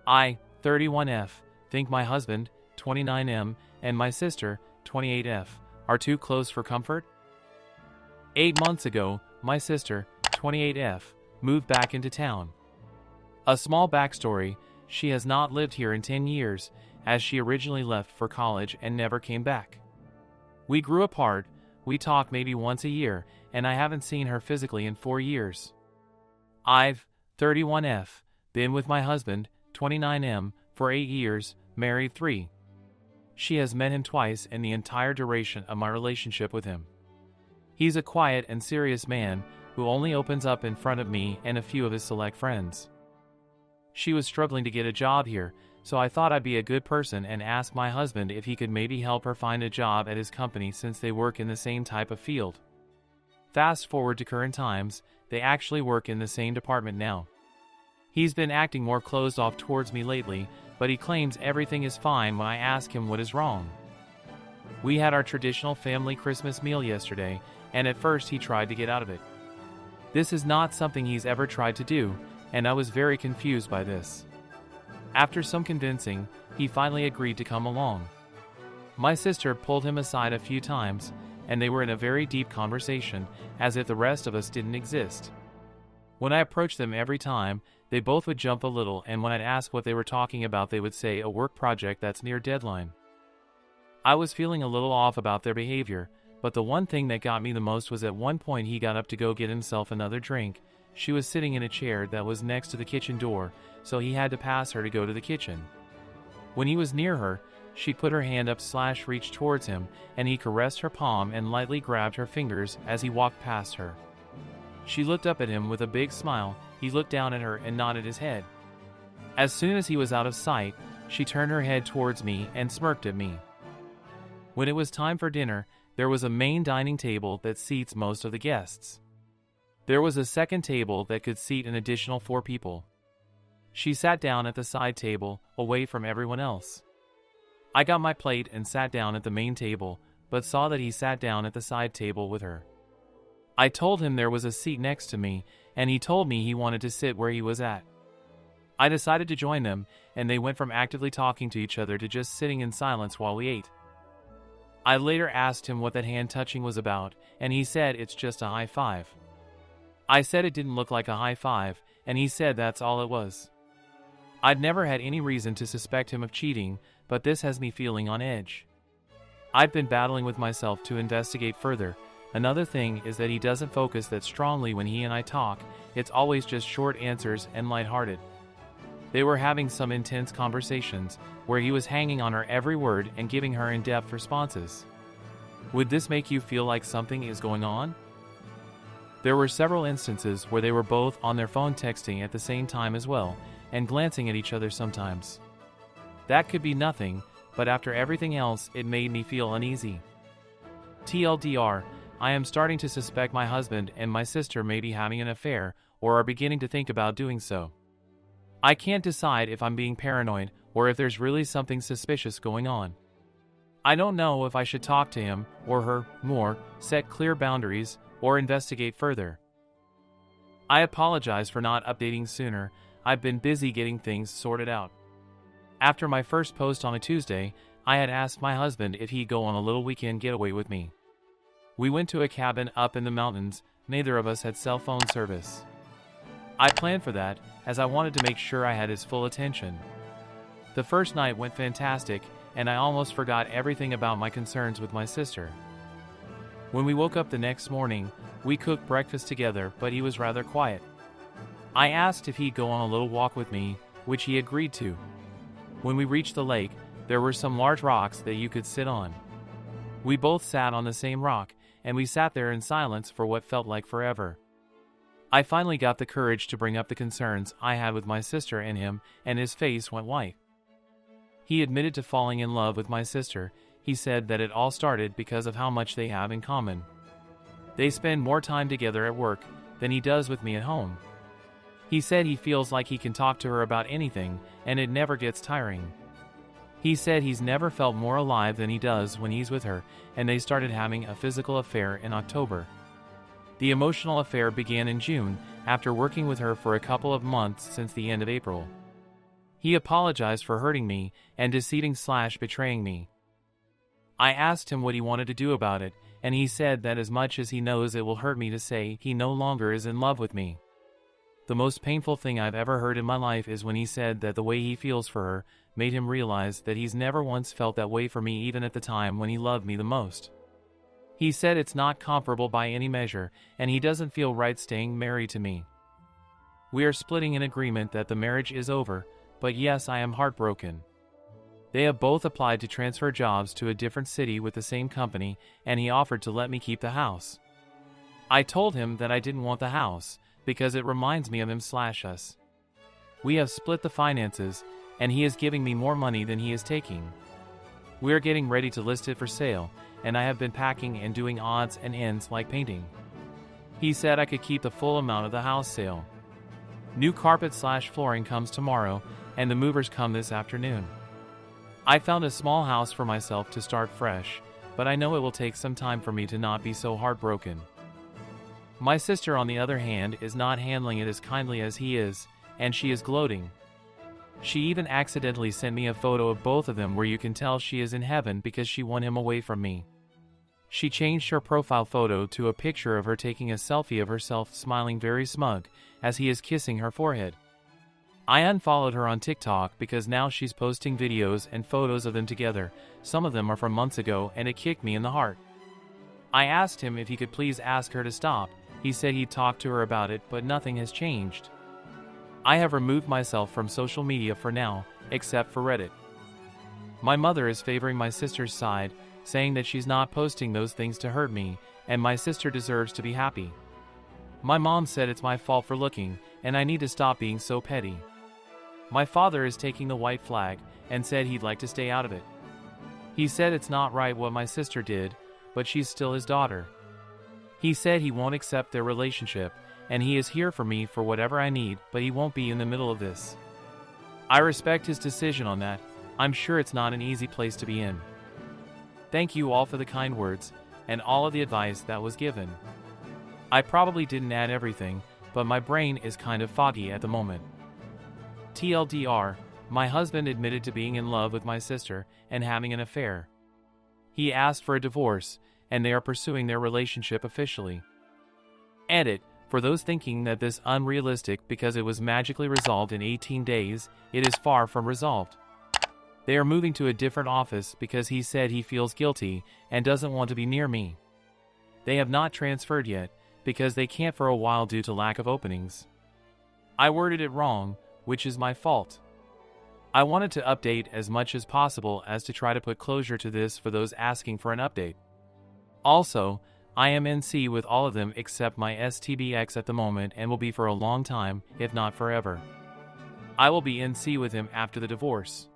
I, 31F, think my husband, 29M, and my sister, 28F, are too close for comfort? 8 months ago, my sister, 28F, moved back into town. A small backstory: she has not lived here in 10 years, as she originally left for college and never came back. We grew apart, we talk maybe once a year, and I haven't seen her physically in 4 years. I've, 31F, been with my husband, 29M, for 8 years, married 3. She has met him twice in the entire duration of my relationship with him. He's a quiet and serious man who only opens up in front of me and a few of his select friends. She was struggling to get a job here, so I thought I'd be a good person and ask my husband if he could maybe help her find a job at his company since they work in the same type of field. Fast forward to current times, they actually work in the same department now. He's been acting more closed off towards me lately, but he claims everything is fine when I ask him what is wrong. We had our traditional family Christmas meal yesterday, and at first he tried to get out of it. This is not something he's ever tried to do, and I was very confused by this. After some convincing, he finally agreed to come along. My sister pulled him aside a few times, and they were in a very deep conversation, as if the rest of us didn't exist. When I approached them every time, they both would jump a little, and when I'd ask what they were talking about, they would say a work project that's near deadline. I was feeling a little off about their behavior, but the one thing that got me the most was at one point he got up to go get himself another drink. She was sitting in a chair that was next to the kitchen door, so he had to pass her to go to the kitchen. When he was near her, she put her hand up / reached towards him, and he caressed her palm and lightly grabbed her fingers as he walked past her. She looked up at him with a big smile. He looked down at her and nodded his head. As soon as he was out of sight, she turned her head towards me and smirked at me. When it was time for dinner, there was a main dining table that seats most of the guests. There was a second table that could seat an additional 4 people. She sat down at the side table, away from everyone else. I got my plate and sat down at the main table, but saw that he sat down at the side table with her. I told him there was a seat next to me, and he told me he wanted to sit where he was at. I decided to join them, and they went from actively talking to each other to just sitting in silence while we ate. I later asked him what that hand touching was about, and he said it's just a high five. I said it didn't look like a high five, and he said that's all it was. I'd never had any reason to suspect him of cheating, but this has me feeling on edge. I've been battling with myself to investigate further. Another thing is that he doesn't focus that strongly when he and I talk. It's always just short answers and lighthearted. They were having some intense conversations, where he was hanging on her every word and giving her in-depth responses. Would this make you feel like something is going on? There were several instances where they were both on their phone texting at the same time as well, and glancing at each other sometimes. That could be nothing, but after everything else, it made me feel uneasy. TLDR, I am starting to suspect my husband and my sister may be having an affair, or are beginning to think about doing so. I can't decide if I'm being paranoid, or if there's really something suspicious going on. I don't know if I should talk to him, or her, more, set clear boundaries, or investigate further. I apologize for not updating sooner. I've been busy getting things sorted out. After my first post on a Tuesday, I had asked my husband if he'd go on a little weekend getaway with me. We went to a cabin up in the mountains. Neither of us had cell phone service. I planned for that, as I wanted to make sure I had his full attention. The first night went fantastic, and I almost forgot everything about my concerns with my sister. When we woke up the next morning, we cooked breakfast together, but he was rather quiet. I asked if he'd go on a little walk with me, which he agreed to. When we reached the lake, there were some large rocks that you could sit on. We both sat on the same rock, and we sat there in silence for what felt like forever. I finally got the courage to bring up the concerns I had with my sister and him, and his face went white. He admitted to falling in love with my sister. He said that it all started because of how much they have in common. They spend more time together at work than he does with me at home. He said he feels like he can talk to her about anything, and it never gets tiring. He said he's never felt more alive than he does when he's with her, and they started having a physical affair in October. The emotional affair began in June, after working with her for a couple of months since the end of April. He apologized for hurting me and deceiving/betraying me. I asked him what he wanted to do about it, and he said that as much as he knows it will hurt me to say, he no longer is in love with me. The most painful thing I've ever heard in my life is when he said that the way he feels for her made him realize that he's never once felt that way for me, even at the time when he loved me the most. He said it's not comparable by any measure, and he doesn't feel right staying married to me. We are splitting in agreement that the marriage is over, but yes, I am heartbroken. They have both applied to transfer jobs to a different city with the same company, and he offered to let me keep the house. I told him that I didn't want the house, because it reminds me of him/us. We have split the finances, and he is giving me more money than he is taking. We are getting ready to list it for sale, and I have been packing and doing odds and ends like painting. He said I could keep the full amount of the house sale. New carpet/flooring comes tomorrow, and the movers come this afternoon. I found a small house for myself to start fresh, but I know it will take some time for me to not be so heartbroken. My sister, on the other hand, is not handling it as kindly as he is, and she is gloating. She even accidentally sent me a photo of both of them where you can tell she is in heaven because she won him away from me. She changed her profile photo to a picture of her taking a selfie of herself smiling very smug as he is kissing her forehead. I unfollowed her on TikTok because now she's posting videos and photos of them together. Some of them are from months ago, and it kicked me in the heart. I asked him if he could please ask her to stop. He said he'd talk to her about it, but nothing has changed. I have removed myself from social media for now, except for Reddit. My mother is favoring my sister's side, saying that she's not posting those things to hurt me, and my sister deserves to be happy. My mom said it's my fault for looking, and I need to stop being so petty. My father is taking the white flag, and said he'd like to stay out of it. He said it's not right what my sister did, but she's still his daughter. He said he won't accept their relationship, and he is here for me for whatever I need, but he won't be in the middle of this. I respect his decision on that. I'm sure it's not an easy place to be in. Thank you all for the kind words, and all of the advice that was given. I probably didn't add everything, but my brain is kind of foggy at the moment. TLDR, my husband admitted to being in love with my sister and having an affair. He asked for a divorce, and they are pursuing their relationship officially. Edit, for those thinking that this unrealistic because it was magically resolved in 18 days, it is far from resolved. They are moving to a different office because he said he feels guilty and doesn't want to be near me. They have not transferred yet because they can't for a while due to lack of openings. I worded it wrong, which is my fault. I wanted to update as much as possible as to try to put closure to this for those asking for an update. Also, I am NC with all of them except my STBX at the moment and will be for a long time, if not forever. I will be NC with him after the divorce.